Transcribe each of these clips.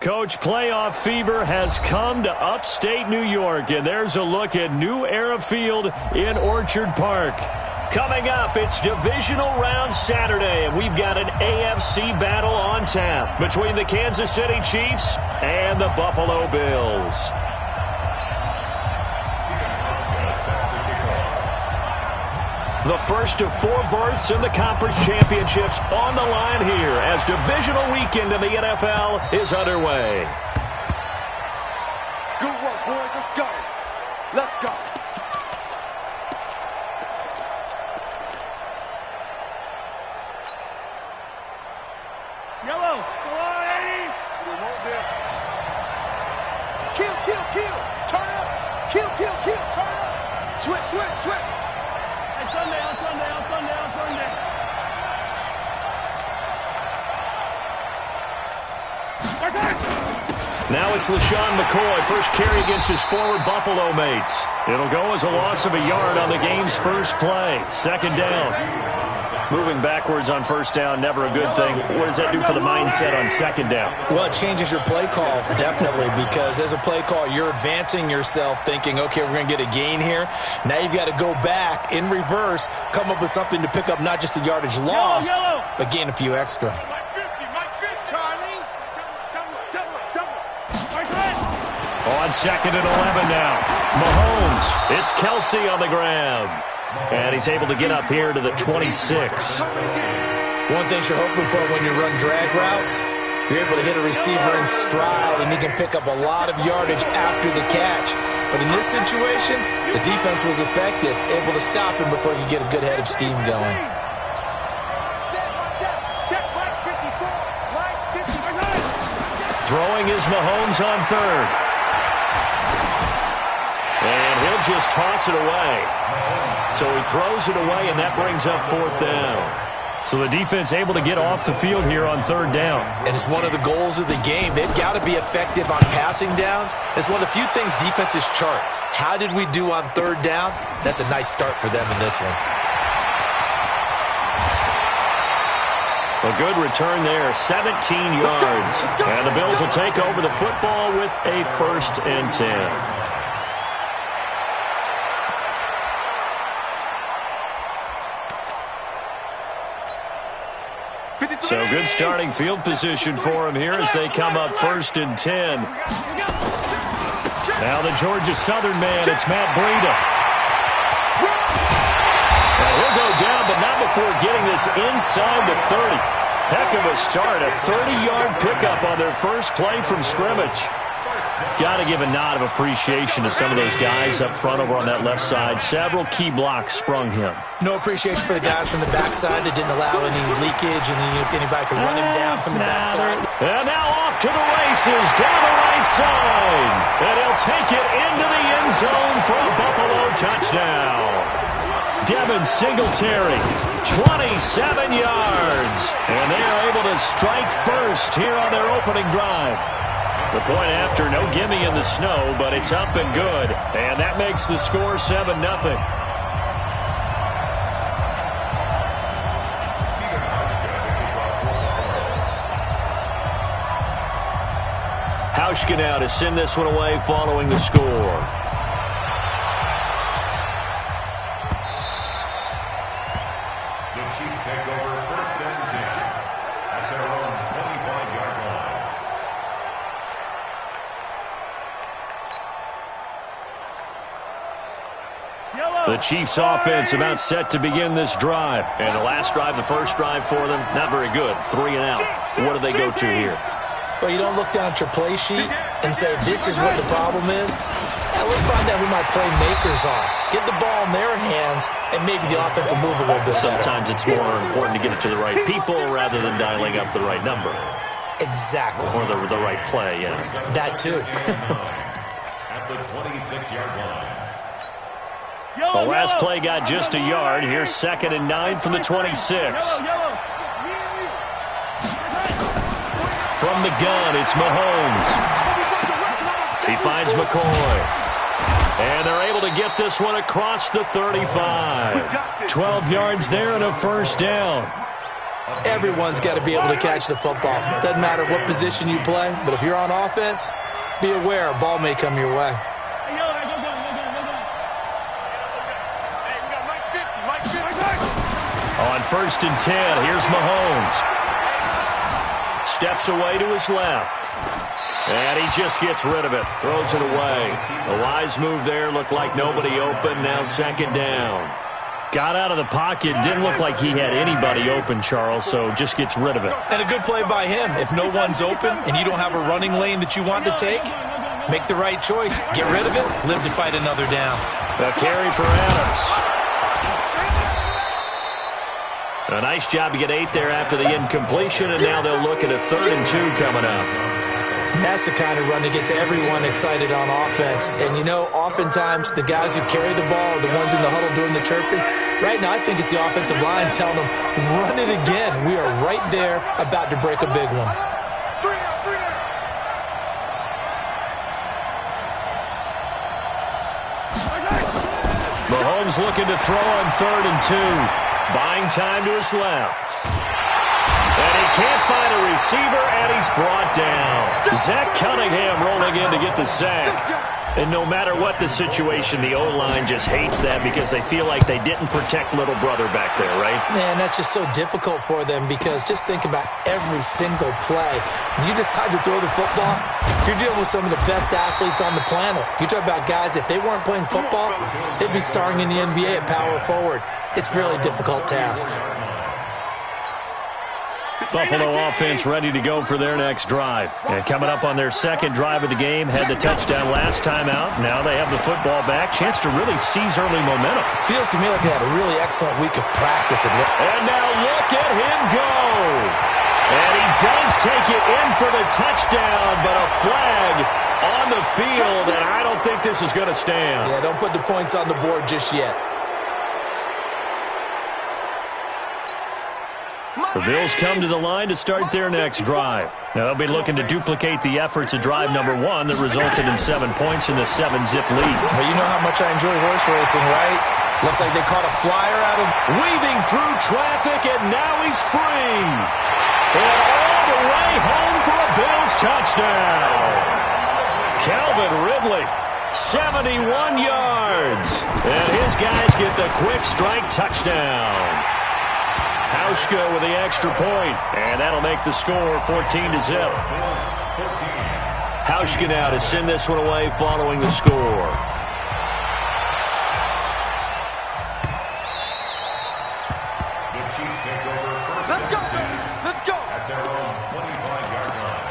Coach, playoff fever has come to upstate New York, and there's a look at New Era Field in Orchard Park. Coming up, it's divisional round Saturday, and we've got an AFC battle on tap between the Kansas City Chiefs and the Buffalo Bills. The first of 4 berths in the conference championships on the line here as divisional weekend in the NFL is underway. Good work, boys. Let's go. Let's go. Yellow. Come on, 80. We want this. Kill, kill, kill. Turn up. Kill, kill, kill. Turn up. Switch, switch, switch. Sunday, on Sunday, on Sunday, on Sunday. Now it's LaShawn McCoy, first carry against his former Buffalo mates. It'll go as a loss of a yard on the game's first play. Second down. Moving backwards on first down, never a good thing. What does that do for the mindset on second down? Well, it changes your play call, definitely, because as a play call, you're advancing yourself thinking, okay, we're going to get a gain here. Now you've got to go back in reverse, come up with something to pick up not just the yardage lost, but gain a few extra. On second and 11 now. Mahomes, it's Kelsey on the ground. And he's able to get up here to the 26. One thing you're hoping for when you run drag routes, you're able to hit a receiver in stride, and he can pick up a lot of yardage after the catch. But in this situation, the defense was effective, able to stop him before he could get a good head of steam going. Throwing is Mahomes on third. And he'll just toss it away. So he throws it away, and that brings up fourth down. So the defense able to get off the field here on third down. And it's one of the goals of the game. They've got to be effective on passing downs. It's one of the few things defenses chart. How did we do on third down? That's a nice start for them in this one. A good return there, 17 yards. And the Bills will take over the football with a 1st and 10. So good starting field position for him here as they come up 1st and 10. Now the Georgia Southern man, it's Matt Breida. Now he'll go down, but not before getting this inside the 30. Heck of a start, a 30-yard pickup on their first play from scrimmage. Got to give a nod of appreciation to some of those guys up front over on that left side. Several key blocks sprung him. No appreciation for the guys from the backside that didn't allow any leakage, and if anybody could run him down from the backside. And now off to the races down the right side. And he'll take it into the end zone for a Buffalo touchdown. Devin Singletary, 27 yards. And they are able to strike first here on their opening drive. The point after, no gimme in the snow, but it's up and good. And that makes the score 7-0. Hauschka now to send this one away following the score. The Chiefs take over 1st and 10 at their own 25-yard line. The Chiefs offense about set to begin this drive. And the last drive, the first drive for them, not very good. 3 and out. What do they go to here? Well, you don't look down at your play sheet and say, this is what the problem is. Now, let's find out who my playmakers are. Get the ball in their hands, and maybe the offense will move a little bit better. Sometimes it's more important to get it to the right people rather than dialing up the right number. Exactly. Or the right play, yeah. That, too. At the 26-yard line. The last play got just a yard. Here's 2nd and 9 from the 26. From the gun, it's Mahomes. He finds McCoy. And they're able to get this one across the 35. 12 yards there and a 1st down. Everyone's got to be able to catch the football. Doesn't matter what position you play, but if you're on offense, be aware a ball may come your way. On 1st and 10, here's Mahomes. Steps away to his left. And he just gets rid of it. Throws it away. A wise move there. Looked like nobody open. Now 2nd down. Got out of the pocket. Didn't look like he had anybody open, Charles, so just gets rid of it. And a good play by him. If no one's open and you don't have a running lane that you want to take, make the right choice. Get rid of it. Live to fight another down. A carry for Adams. A nice job to get 8 there after the incompletion, and now they'll look at a 3rd and 2 coming up. And that's the kind of run that gets everyone excited on offense. And, you know, oftentimes the guys who carry the ball are the ones in the huddle doing the chirping. Right now, I think it's the offensive line telling them, run it again. We are right there about to break a big one. Mahomes looking to throw on 3rd and 2. Buying time to his left. And he can't find a receiver, and he's brought down. Zach Cunningham rolling in to get the sack. And no matter what the situation, the O-line just hates that because they feel like they didn't protect little brother back there, right? Man, that's just so difficult for them because just think about every single play. When you decide to throw the football, you're dealing with some of the best athletes on the planet. You talk about guys, if they weren't playing football, they'd be starring in the NBA at power forward. It's a really difficult task. Buffalo offense ready to go for their next drive. And coming up on their 2nd drive of the game, had the touchdown last time out. Now they have the football back. Chance to really seize early momentum. Feels to me like they had a really excellent week of practice. And now look at him go. And he does take it in for the touchdown, but a flag on the field, and I don't think this is going to stand. Yeah, don't put the points on the board just yet. The Bills come to the line to start their next drive. Now they'll be looking to duplicate the efforts of drive number 1 that resulted in 7 points in the 7-zip lead. Well, you know how much I enjoy horse racing, right? Looks like they caught a flyer out of... Weaving through traffic, and now he's free. And all the way home for a Bills touchdown. Calvin Ridley, 71 yards. And his guys get the quick strike touchdown. Hauschka with the extra point, and that'll make the score 14-0. Hauschka now to send this one away following the score. The Chiefs take over first. Let's go, baby. Let's go. At their own 25-yard line.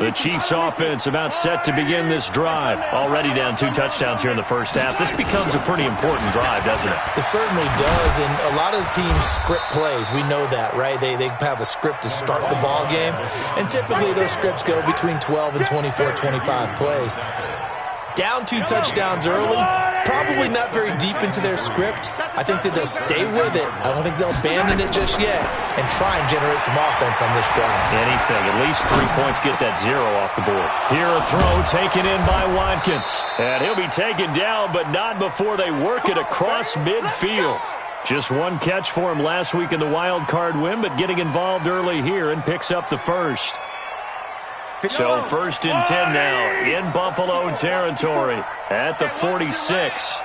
The Chiefs offense about set to begin this drive. Already down 2 touchdowns here in the first half. This becomes a pretty important drive, doesn't it? It certainly does, and a lot of the teams script plays. We know that, right? They have a script to start the ball game, and typically those scripts go between 12 and 24, 25 plays. Down 2 touchdowns early, probably not very deep into their script. I think that they'll stay with it. I don't think they'll abandon it just yet and try and generate some offense on this drive. Anything. At least 3 points, get that 0 off the board. Here a throw taken in by Watkins. And he'll be taken down, but not before they work it across midfield. Just 1 catch for him last week in the wild card win, but getting involved early here and picks up the first. So 1st and 10 now in Buffalo territory at the 46.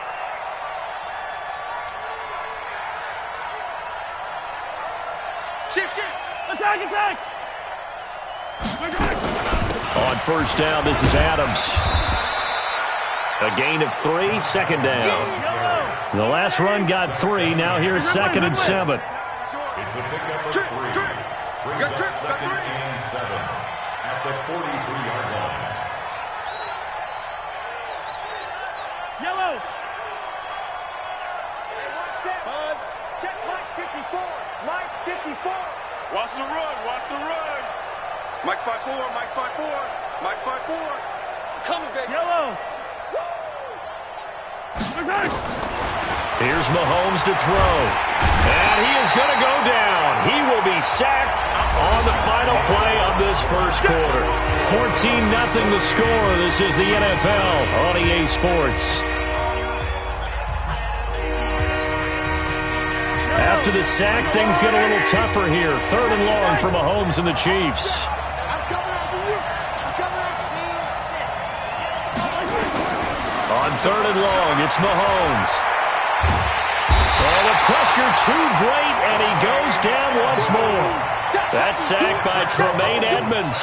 Shift. Attack! On 1st down, this is Adams. A gain of 3, 2nd down. The last run got 3, now here's 2nd and 7. It's a pickup of 3. Brings up 2nd and 7 at the 43-yard line. Yellow! Buzz. Check Mike 54. Mike 54. Watch the run. Mike 54. Mike 54. Coming, baby. Yellow! Attack! Here's Mahomes to throw. And he is going to go down. He will be sacked on the final play of this first quarter. 14-0 the score. This is the NFL on EA Sports. after the sack, things get a little tougher here. 3rd and long for Mahomes and the Chiefs. I'm coming after you. I'm coming after you. On 3rd and long, it's Mahomes. Oh, the pressure too great, and he goes down once more. That's sacked by Tremaine Edmonds.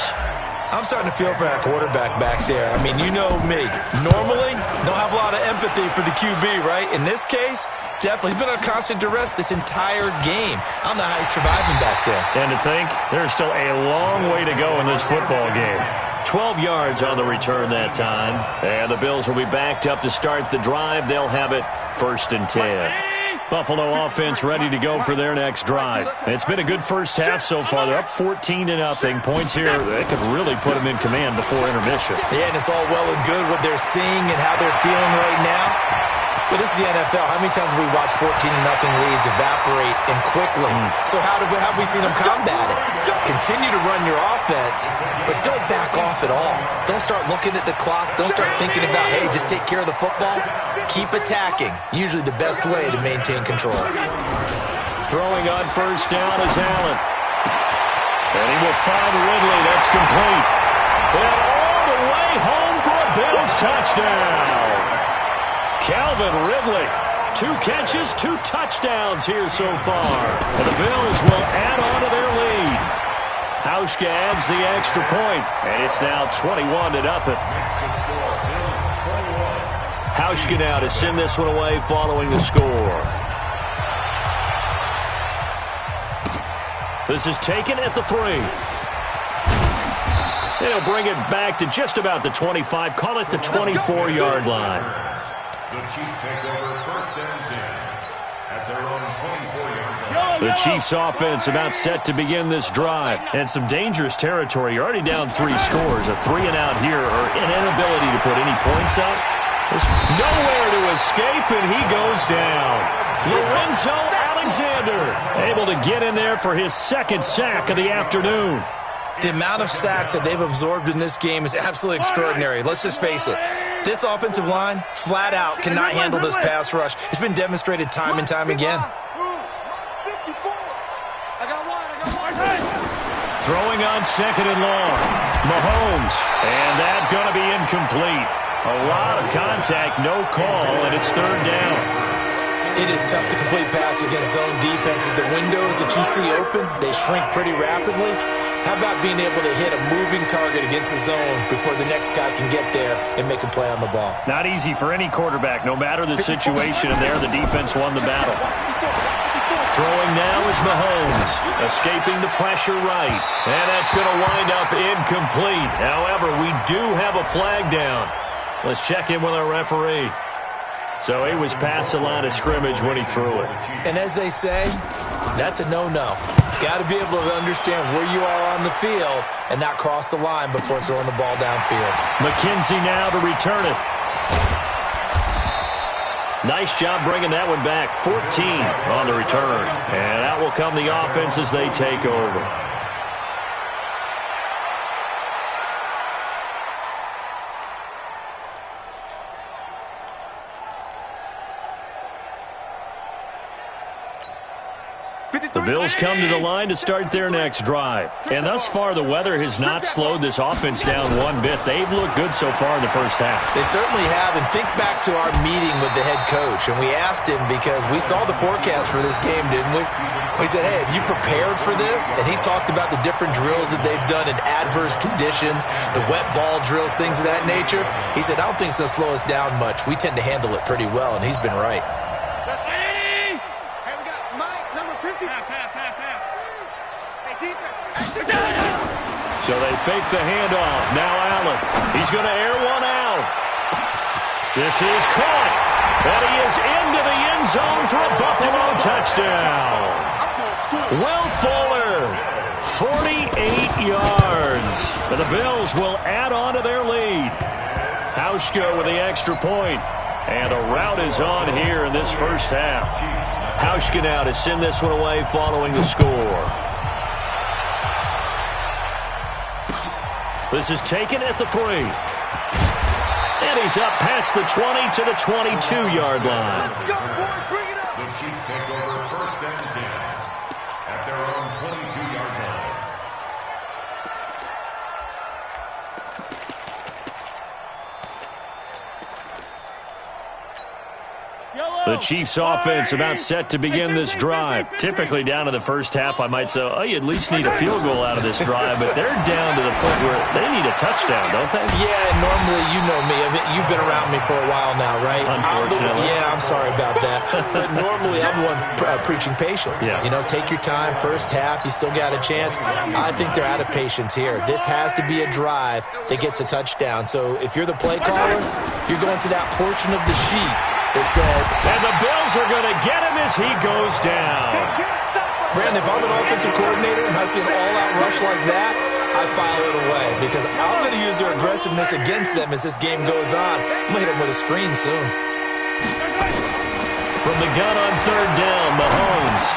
I'm starting to feel for that quarterback back there. I mean, you know me. Normally, don't have a lot of empathy for the QB, right? In this case, definitely. He's been under constant duress this entire game. I don't know how he's surviving back there. And to think, there's still a long way to go in this football game. 12 yards on the return that time. And the Bills will be backed up to start the drive. They'll have it 1st and 10. Buffalo offense ready to go for their next drive. It's been a good first half so far. They're up 14-0. Points here, they could really put them in command before intermission. Yeah, and it's all well and good what they're seeing and how they're feeling right now. But this is the NFL. How many times have we watched 14-0 leads evaporate and quickly? So how have we seen them combat it? Continue to run your offense, but don't back off at all. Don't start looking at the clock. Don't start thinking about, hey, just take care of the football. Keep attacking. Usually the best way to maintain control. Throwing on 1st down is Allen. And he will find Ridley. That's complete. And all the way home for a Bills touchdown. Calvin Ridley, 2 catches, 2 touchdowns here so far. And the Bills will add on to their lead. Hauschka adds the extra point, and it's now 21-0. Hauschka now to send this one away following the score. This is taken at the 3. They'll bring it back to just about the 25, call it the 24-yard line. The Chiefs take over 1st and 10 at their own 24-yard line. The Chiefs offense about set to begin this drive. And some dangerous territory. You're already down 3 scores. A 3-and-out here or an inability to put any points up. There's nowhere to escape, and he goes down. Lorenzo Alexander able to get in there for his 2nd sack of the afternoon. The amount of sacks that they've absorbed in this game is absolutely extraordinary. Let's just face it. This offensive line, flat out, cannot handle this pass rush. It's been demonstrated time and time again. Throwing on 2nd and long. Mahomes. And that's going to be incomplete. A lot of contact, no call, and it's 3rd down. It is tough to complete passes against zone defenses. The windows that you see open, they shrink pretty rapidly. How about being able to hit a moving target against a zone before the next guy can get there and make a play on the ball? Not easy for any quarterback, no matter the situation, and there the defense won the battle. Throwing now is Mahomes, escaping the pressure right, and that's going to wind up incomplete. However, we do have a flag down. Let's check in with our referee. So he was past the line of scrimmage when he threw it. And as they say, that's a no-no. Got to be able to understand where you are on the field and not cross the line before throwing the ball downfield. McKenzie now to return it. Nice job bringing that one back. 14 on the return. And out will come the offense as they take over. The Bills come to the line to start their next drive. And thus far, the weather has not slowed this offense down one bit. They've looked good so far in the first half. They certainly have. And think back to our meeting with the head coach. And we asked him because we saw the forecast for this game, didn't we? We said, hey, have you prepared for this? And he talked about the different drills that they've done in adverse conditions, the wet ball drills, things of that nature. He said, I don't think it's going to slow us down much. We tend to handle it pretty well, and he's been right. So they fake the handoff. Now Allen. He's going to air one out. This is caught. And he is into the end zone for a Buffalo touchdown. Will Fuller, 48 yards. And the Bills will add on to their lead. Hauschka with the extra point. And a rout is on here in this first half. Hauschka now to send this one away following the score. This is taken at the 3. And he's up past the 20 to the 22-yard line. Chiefs take over first and 10 at their own 22-yard line. The Chiefs offense about set to begin this drive. Typically down to the first half, I might say, oh, you at least need a field goal out of this drive, but they're down to the point where they need a touchdown, don't they? Yeah, normally, you know me. I mean, you've been around me for a while now, right? Unfortunately. I'm sorry about that. But normally, I'm the one preaching patience. Yeah. You know, take your time. First half, you still got a chance. I think they're out of patience here. This has to be a drive that gets a touchdown. So if you're the play caller, you're going to that portion of the sheet that said, and the Bills are going to get him as he goes down. Brandon, if I'm an offensive coordinator and I see an all-out rush like that, I file it away because I'm going to use their aggressiveness against them as this game goes on. I'm going to hit them with a screen soon. From the gun on third down, Mahomes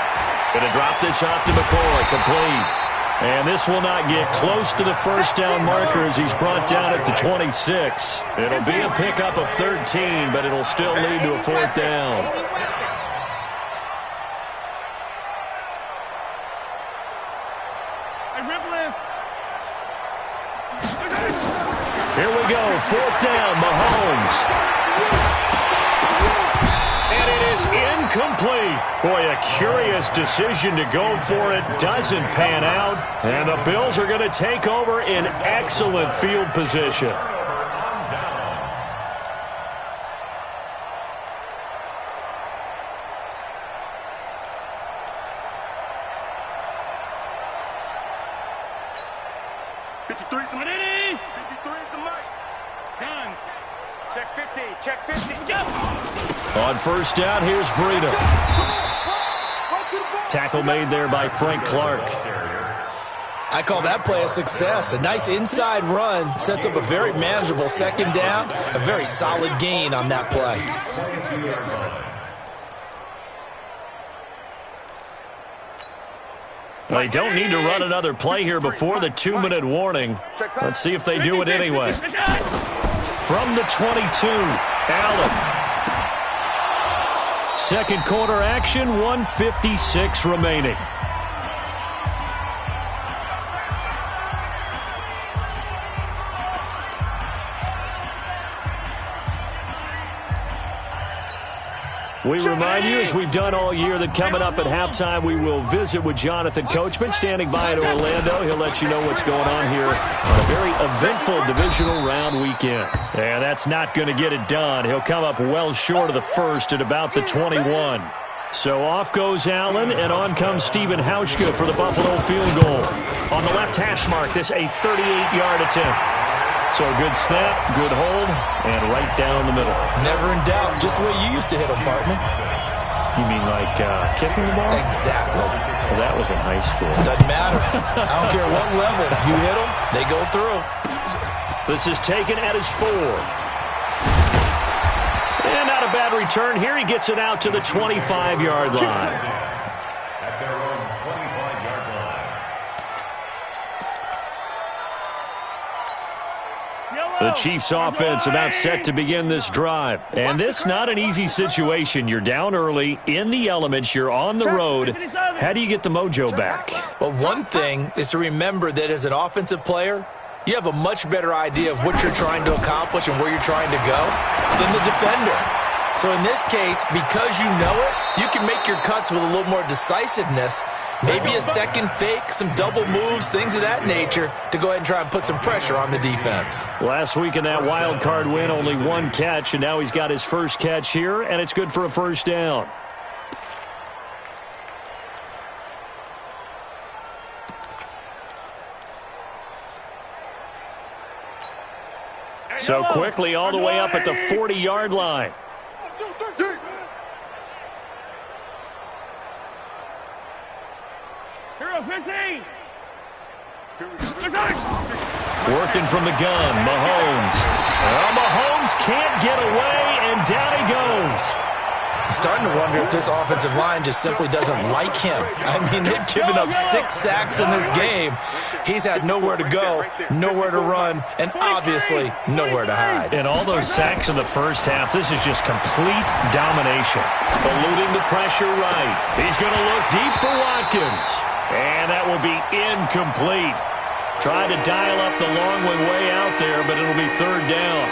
going to drop this off to McCoy, complete. And this will not get close to the first down marker as he's brought down at the 26. It'll be a pickup of 13, but it'll still lead to a fourth down. Here we go, fourth down, Mahomes. And it is incomplete. Boy, a curious decision to go for it. Doesn't pan out. And the Bills are going to take over in excellent field position. On first down, here's Breida. Tackle made there by Frank Clark. I call that play a success. A nice inside run sets up a very manageable second down. A very solid gain on that play. They don't need to run another play here before the 2-minute warning. Let's see if they do it anyway. From the 22, Allen. Second quarter action, 1:56 remaining. We remind you, as we've done all year, that coming up at halftime, we will visit with Jonathan Coachman, standing by in Orlando. He'll let you know what's going on here on a very eventful divisional round weekend. And that's not going to get it done. He'll come up well short of the first at about the 21. So off goes Allen, and on comes Stephen Hauschka for the Buffalo field goal. On the left hash mark, this a 38-yard attempt. So a good snap, good hold, and right down the middle. Never in doubt. Just the way you used to hit them, partner. You mean like kicking the ball? Exactly. Well, that was in high school. Doesn't matter. I don't care what level. You hit them, they go through. This is taken at his 4. And not a bad return here. He gets it out to the 25-yard line. At their own 25-yard line. The Chiefs offense about set to begin this drive. And this not an easy situation. You're down early, in the elements, you're on the road. How do you get the mojo back? Well, one thing is to remember that as an offensive player, you have a much better idea of what you're trying to accomplish and where you're trying to go than the defender. So in this case, because you know it, you can make your cuts with a little more decisiveness. Maybe a second fake, some double moves, things of that nature to go ahead and try and put some pressure on the defense. Last week in that wild card win, only one catch, and now he's got his first catch here, and it's good for a first down. So quickly all the way up at the 40-yard line. Working from the gun, Mahomes. Well, Mahomes can't get away, and down he goes. starting to wonder if this offensive line just simply doesn't like him. I mean, they've given up 6 sacks in this game. He's had nowhere to go, nowhere to run, and obviously nowhere to hide. And all those sacks in the first half, this is just complete domination. Eluding the pressure right. He's going to look deep for Watkins. And that will be incomplete. Trying to dial up the long one way out there, but it'll be third down.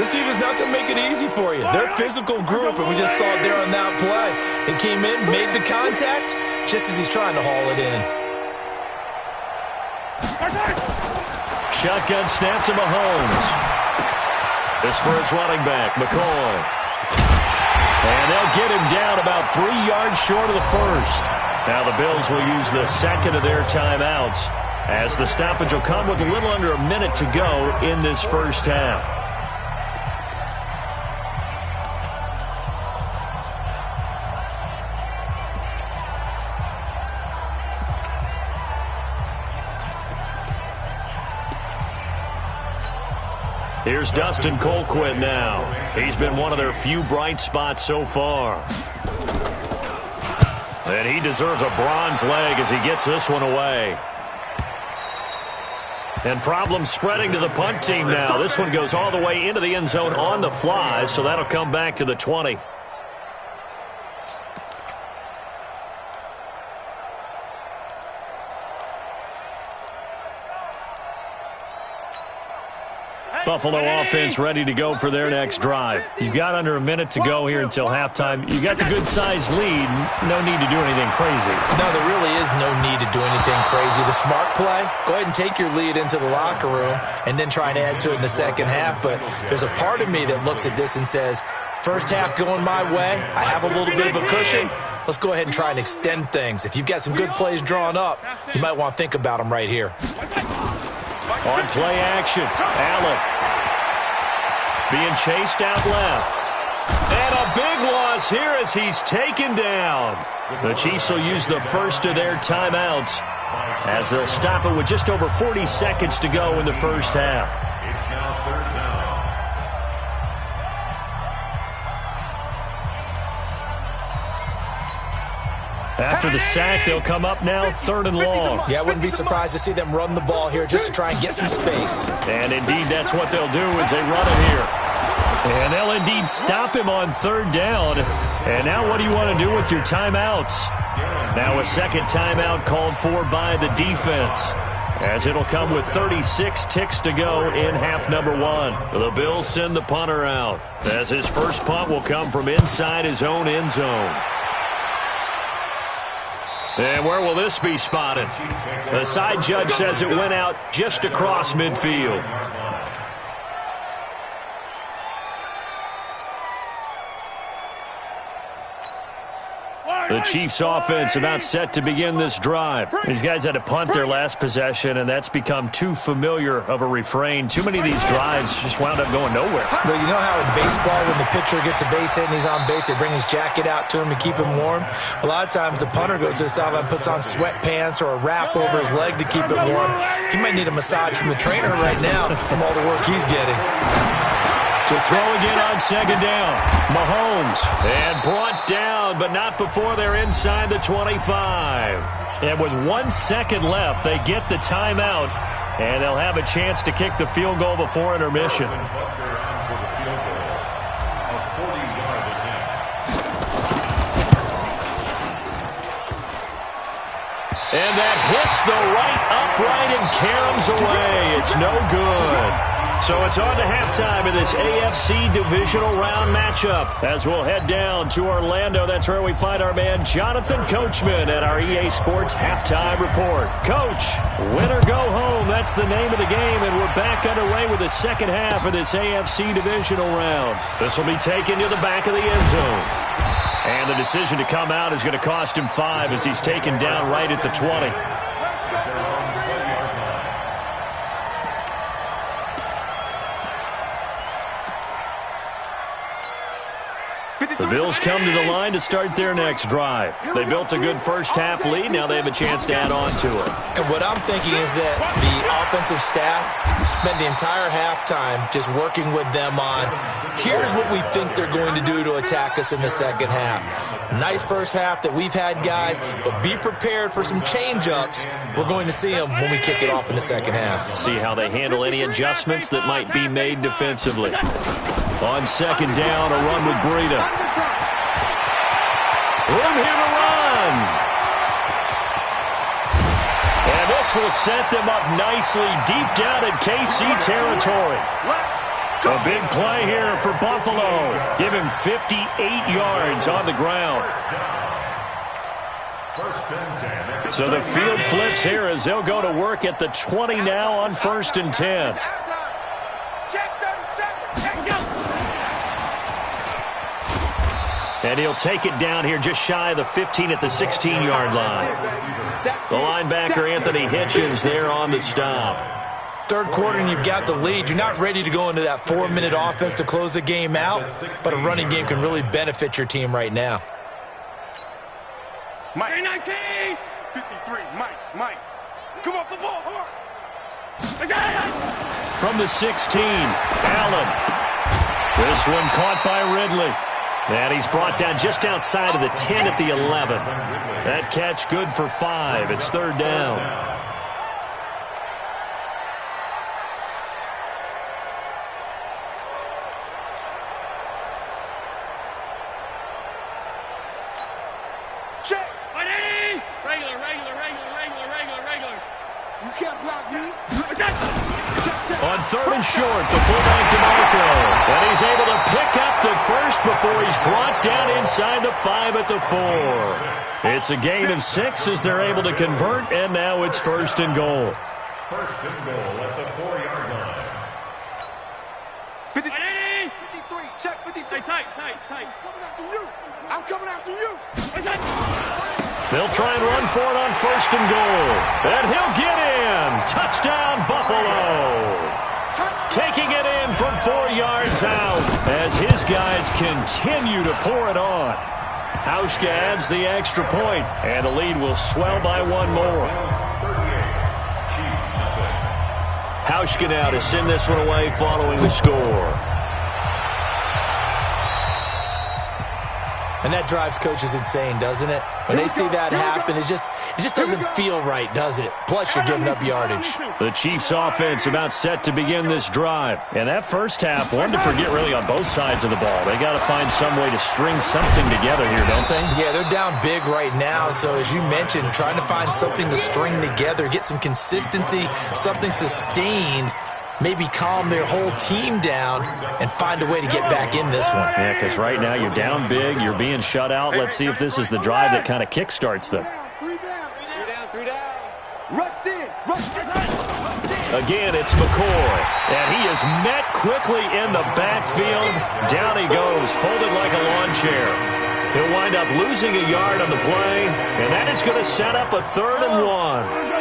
This team is not going to make it easy for you. They're a physical group, and we just saw it there on that play. They came in, made the contact, just as he's trying to haul it in. Shotgun snap to Mahomes. This for his running back, McCoy. And they'll get him down about 3 yards short of the first. Now the Bills will use the second of their timeouts, as the stoppage will come with a little under a minute to go in this first half. Here's Dustin Colquitt now. He's been one of their few bright spots so far. And he deserves a bronze leg as he gets this one away. And problems spreading to the punt team now. This one goes all the way into the end zone on the fly, so that'll come back to the 20. Buffalo offense ready to go for their next drive. You've got under a minute to go here until halftime. You got the good-sized lead. No need to do anything crazy. No, there really is no need to do anything crazy. The smart play, go ahead and take your lead into the locker room and then try and add to it in the second half. But there's a part of me that looks at this and says, first half going my way, I have a little bit of a cushion. Let's go ahead and try and extend things. If you've got some good plays drawn up, you might want to think about them right here. On play action, Allen being chased out left. And a big loss here as he's taken down. The Chiefs will use the first of their timeouts as they'll stop it with just over 40 seconds to go in the first half. It's now third down. After the sack, they'll come up now third and long. Yeah, I wouldn't be surprised to see them run the ball here just to try and get some space. And indeed, that's what they'll do as they run it here. And they'll indeed stop him on third down. And now what do you want to do with your timeouts? Now a second timeout called for by the defense, as it'll come with 36 ticks to go in half number one. The Bills send the punter out, as his first punt will come from inside his own end zone. And where will this be spotted? The side judge says it went out just across midfield. The Chiefs offense about set to begin this drive. These guys had to punt their last possession, and that's become too familiar of a refrain. Too many of these drives just wound up going nowhere. Well, you know how in baseball when the pitcher gets a base hit and he's on base, they bring his jacket out to him to keep him warm? A lot of times the punter goes to the sideline, puts on sweatpants or a wrap over his leg to keep it warm. He might need a massage from the trainer right now from all the work he's getting. To throw again on second down. Mahomes. And brought down, but not before they're inside the 25. And with 1 second left, they get the timeout. And they'll have a chance to kick the field goal before intermission. And that hits the right upright and caroms away. It's no good. So it's on to halftime in this AFC divisional round matchup. As we'll head down to Orlando, that's where we find our man Jonathan Coachman at our EA Sports Halftime Report. Coach, win or go home, that's the name of the game, and we're back underway with the second half of this AFC divisional round. This will be taken to the back of the end zone. And the decision to come out is going to cost him 5 as he's taken down right at the 20. The Bills come to the line to start their next drive. They built a good first-half lead. Now they have a chance to add on to it. And what I'm thinking is that the offensive staff spent the entire halftime just working with them on, here's what we think they're going to do to attack us in the second half. Nice first half that we've had, guys, but be prepared for some change-ups. We're going to see them when we kick it off in the second half. See how they handle any adjustments that might be made defensively. On second down, a run with Breida. Room here to run. And this will set them up nicely deep down in KC territory. A big play here for Buffalo. Give him 58 yards on the ground. So the field flips here as they'll go to work at the 20 now on 1st and 10. And he'll take it down here just shy of the 15 at the 16-yard line. The linebacker, Anthony Hitchens, there on the stop. Third quarter and you've got the lead. You're not ready to go into that 4-minute offense to close the game out, but a running game can really benefit your team right now. Mike 19. 53, Mike. Come off the ball, hard. From the 16, Allen. This one caught by Ridley. And he's brought down just outside of the 10 at the 11. That catch good for 5. It's 3rd down. Check. Regular. You can't block me. On 3rd and short, the fullback DeMarco. And he's able to pick up the first before he's brought down inside the 5 at the 4. It's a gain of 6 as they're able to convert, and now it's 1st and goal. 1st and goal at the 4-yard line. 53, check 53. Tight. I'm coming after you. They'll try and run for it on 1st and goal. And he'll get in. Touchdown, Buffalo. Taking it in from 4 yards out as his guys continue to pour it on. Hauschka adds the extra point, and the lead will swell by 1 more. Hauschka now to send this one away following the score. And that drives coaches insane, doesn't it? When they see that happen, it just doesn't feel right, does it? Plus, you're giving up yardage. The Chiefs' offense about set to begin this drive. And that first half, one to forget really on both sides of the ball. They got to find some way to string something together here, don't they? Yeah, they're down big right now. So, as you mentioned, trying to find something to string together, get some consistency, something sustained, maybe calm their whole team down and find a way to get back in this one. Yeah, because right now you're down big, you're being shut out. Let's see if this is the drive that kind of kickstarts them. 3 down. Rush in. Again, it's McCoy, and he is met quickly in the backfield. Down he goes, folded like a lawn chair. He'll wind up losing a yard on the play, and that is going to set up a 3rd and 1.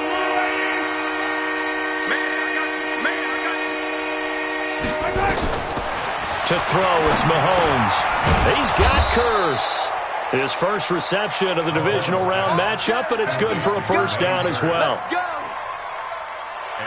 To throw, it's Mahomes. He's got Curse. His first reception of the divisional round matchup, but it's good for a 1st down as well.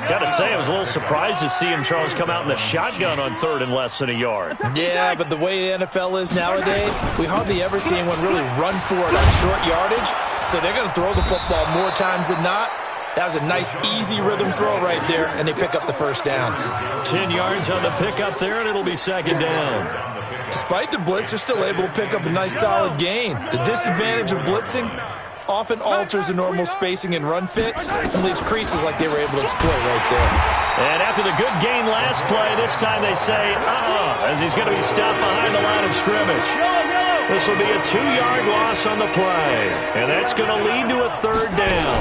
Got to say, I was a little surprised to see him, Charles, come out in the shotgun on 3rd and less than a yard. Yeah, but the way the NFL is nowadays, we hardly ever see anyone really run for it on short yardage. So they're going to throw the football more times than not. That was a nice, easy rhythm throw right there, and they pick up the 1st down. 10 yards on the pickup there, and it'll be 2nd down. Despite the blitz, they're still able to pick up a nice, solid gain. The disadvantage of blitzing often alters the normal spacing and run fits and leaves creases like they were able to exploit right there. And after the good gain last play, this time they say, as he's going to be stopped behind the line of scrimmage. This will be a 2-yard loss on the play, and that's going to lead to a 3rd down.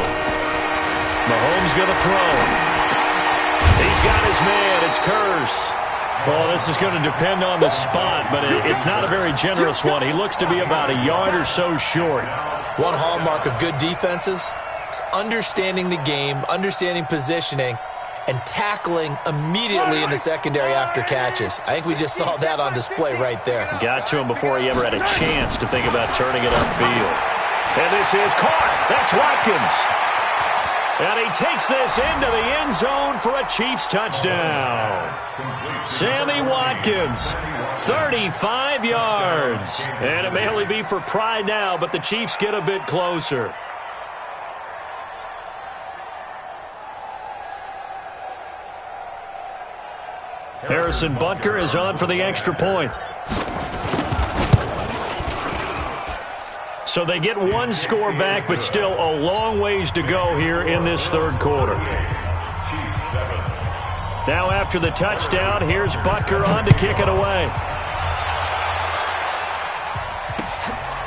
Mahomes going to throw. He's got his man. It's Curse. Well, this is going to depend on the spot, but it's not a very generous one. He looks to be about a yard or so short. One hallmark of good defenses is understanding the game, understanding positioning, and tackling immediately in the secondary after catches. I think we just saw that on display right there. Got to him before he ever had a chance to think about turning it upfield. And this is caught. That's Watkins. And he takes this into the end zone for a Chiefs touchdown. Sammy Watkins, 35 yards. And it may only be for pride now, but the Chiefs get a bit closer. Harrison Butker is on for the extra point. So they get one score back, but still a long ways to go here in this third quarter. Now after the touchdown, here's Butker on to kick it away.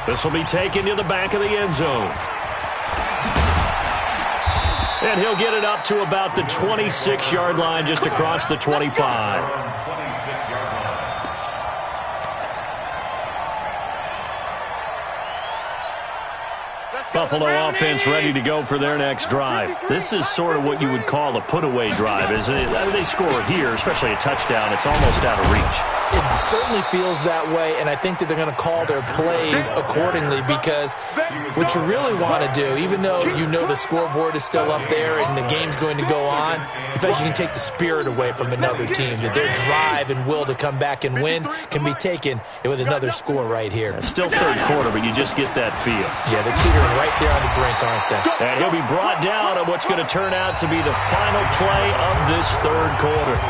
This will be taken to the back of the end zone. And he'll get it up to about the 26-yard line, just across the 25. Buffalo offense ready to go for their next drive. This is sort of what you would call a put-away drive, isn't it? I mean, they score here, especially a touchdown. It's almost out of reach. It certainly feels that way, and I think that they're going to call their plays accordingly, because what you really want to do, even though you know the scoreboard is still up there and the game's going to go on, in fact, you can take the spirit away from another team, that their drive and will to come back and win can be taken with another score right here. It's still third quarter, but you just get that feel. Yeah, they're teetering right there on the brink, aren't they? And he'll be brought down on what's going to turn out to be the final play of this third quarter.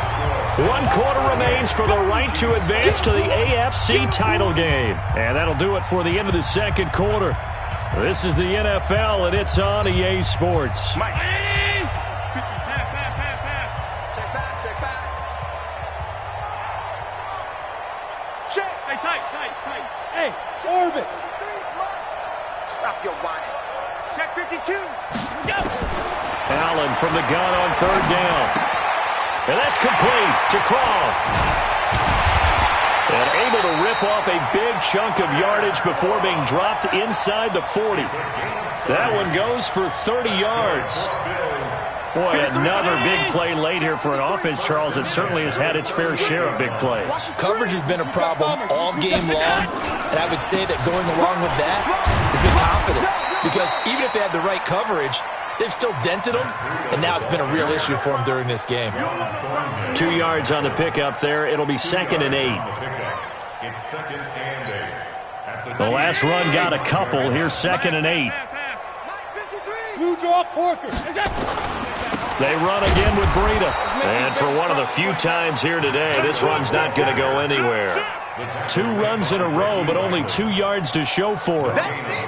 1 quarter remains for the right to advance to the AFC title game. And that'll do it for the end of the second quarter. This is the NFL, and it's on EA Sports. Mike. Check back. Check. Hey, tight. Hey, orbit. Stop your whining. Check 52. Go. Allen from the gun on third down. And that's complete to Croft. And able to rip off a big chunk of yardage before being dropped inside the 40. That one goes for 30 yards. Boy, another big play late here for an offense, Charles, that certainly has had its fair share of big plays. Coverage has been a problem all game long, and I would say that going along with that has been confidence. Because even if they had the right coverage, they've still dented them, and now it's been a real issue for them during this game. 2 yards on the pickup there. It'll be 2nd and 8. It's 2nd and 8. The last run got a couple. Here's 2nd and 8. Blue draw Corker. They run again with Breida. And for one of the few times here today, this run's not going to go anywhere. 2 runs in a row, but only 2 yards to show for it.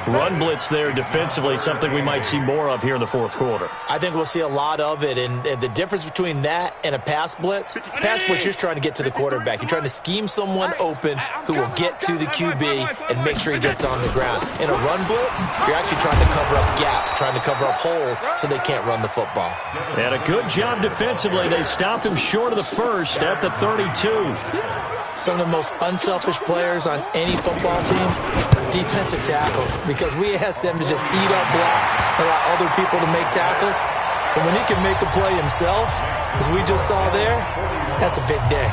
Run blitz there defensively, something we might see more of here in the fourth quarter. I think we'll see a lot of it, and the difference between that and a pass blitz, you're just trying to get to the quarterback. You're trying to scheme someone open who will get to the QB and make sure he gets on the ground. In a run blitz, you're actually trying to cover up gaps, trying to cover up holes so they can't run the football. And a good job defensively. They stopped him short of the first at the 32. Some of the most unselfish players on any football team, defensive tackles, because we ask them to just eat up blocks and allow other people to make tackles. But when he can make a play himself, as we just saw there, that's a big day.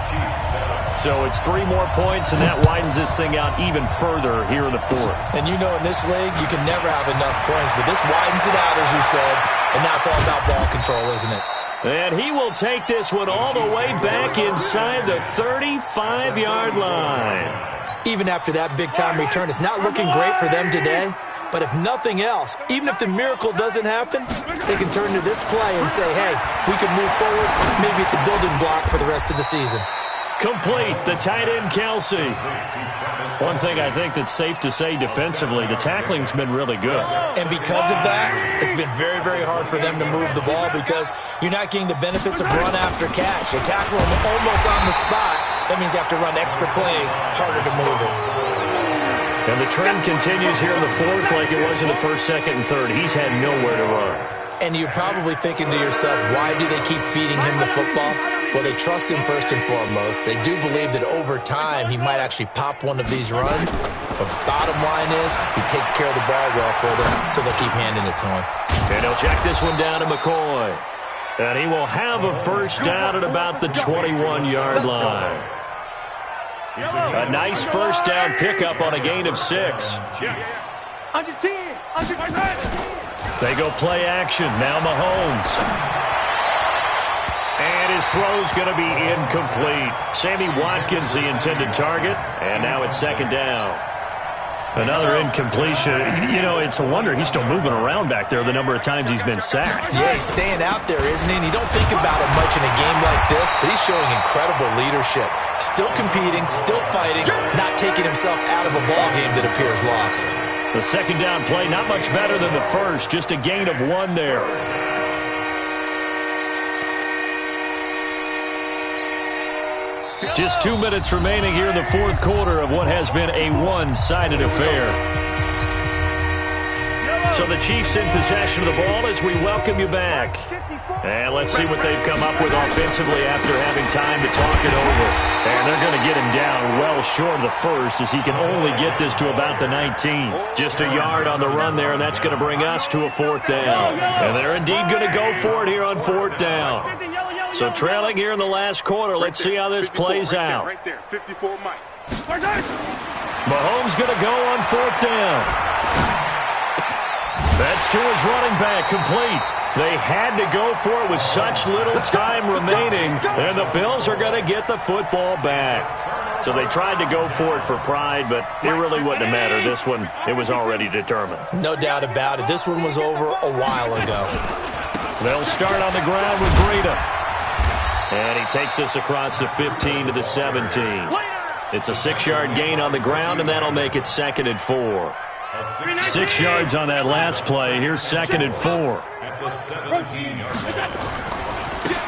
So it's 3 more points, and that widens this thing out even further here in the fourth. And you know in this league, you can never have enough points, but this widens it out, as you said, and now it's all about ball control, isn't it? And he will take this one all the way back inside the 35-yard line. Even after that big-time return, it's not looking great for them today. But if nothing else, even if the miracle doesn't happen, they can turn to this play and say, hey, we can move forward. Maybe it's a building block for the rest of the season. Complete, the tight end, Kelsey. One thing I think that's safe to say defensively, the tackling's been really good. And because of that, it's been very, very hard for them to move the ball because you're not getting the benefits of run after catch. They tackle them almost on the spot. That means you have to run extra plays, harder to move it. And the trend continues here in the fourth like it was in the first, second, and third. He's had nowhere to run. And you're probably thinking to yourself, why do they keep feeding him the football? Well, they trust him first and foremost. They do believe that over time he might actually pop one of these runs. But bottom line is he takes care of the ball well for them, so they'll keep handing it to him. And he'll check this one down to McCoy. And he will have a first down at about the 21-yard line. A nice first down pickup on a gain of 6. Under 10. Under 10. They go play action. Now Mahomes. And his throw's going to be incomplete. Sammy Watkins, the intended target. And now it's second down. Another incompletion. You know, it's a wonder he's still moving around back there the number of times he's been sacked. Yeah, he's staying out there, isn't he? And you don't think about it much in a game like this, but he's showing incredible leadership. Still competing, still fighting, not taking himself out of a ball game that appears lost. The second down play, not much better than the first. Just a gain of 1 there. Just 2 minutes remaining here in the fourth quarter of what has been a one-sided affair. So the Chiefs in possession of the ball as we welcome you back. And let's see what they've come up with offensively after having time to talk it over. And they're going to get him down well short of the first as he can only get this to about the 19. Just a yard on the run there, and that's going to bring us to a fourth down. And they're indeed going to go for it here on fourth down. So trailing here in the last quarter, let's see how this plays out. Right there, 54 Mike. Mahomes going to go on fourth down. That's to his running back, complete. They had to go for it with such little time remaining, and the Bills are going to get the football back. So they tried to go for it for pride, but it really wouldn't have mattered. This one, it was already determined. No doubt about it. This one was over a while ago. They'll start on the ground with Breida. And he takes us across the 15 to the 17. It's a 6-yard gain on the ground, and that'll make it 2nd and 4. 6 yards on that last play. Here's 2nd and 4.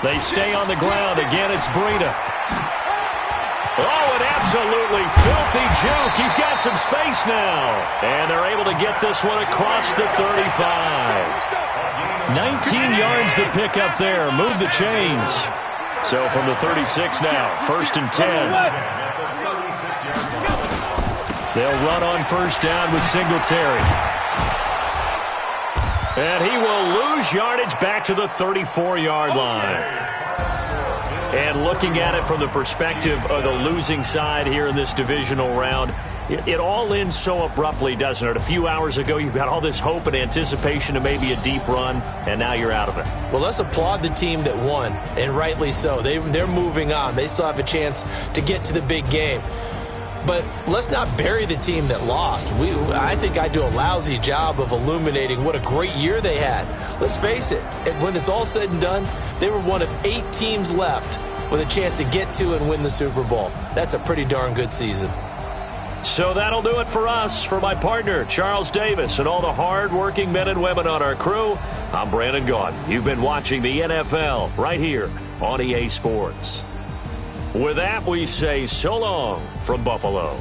They stay on the ground. Again, it's Breida. Oh, an absolutely filthy juke. He's got some space now. And they're able to get this one across the 35. 19 yards to pick up there. Move the chains. So from the 36 now, 1st and 10. They'll run on first down with Singletary. And he will lose yardage back to the 34-yard line. And looking at it from the perspective of the losing side here in this divisional round, it all ends so abruptly, doesn't it? A few hours ago, you got all this hope and anticipation of maybe a deep run, and now you're out of it. Well, let's applaud the team that won, and rightly so. They're moving on. They still have a chance to get to the big game. But let's not bury the team that lost. I think I do a lousy job of illuminating what a great year they had. Let's face it, when it's all said and done, they were one of 8 teams left with a chance to get to and win the Super Bowl. That's a pretty darn good season. So that'll do it for us. For my partner, Charles Davis, and all the hard-working men and women on our crew, I'm Brandon Gaudin. You've been watching the NFL right here on EA Sports. With that, we say so long from Buffalo.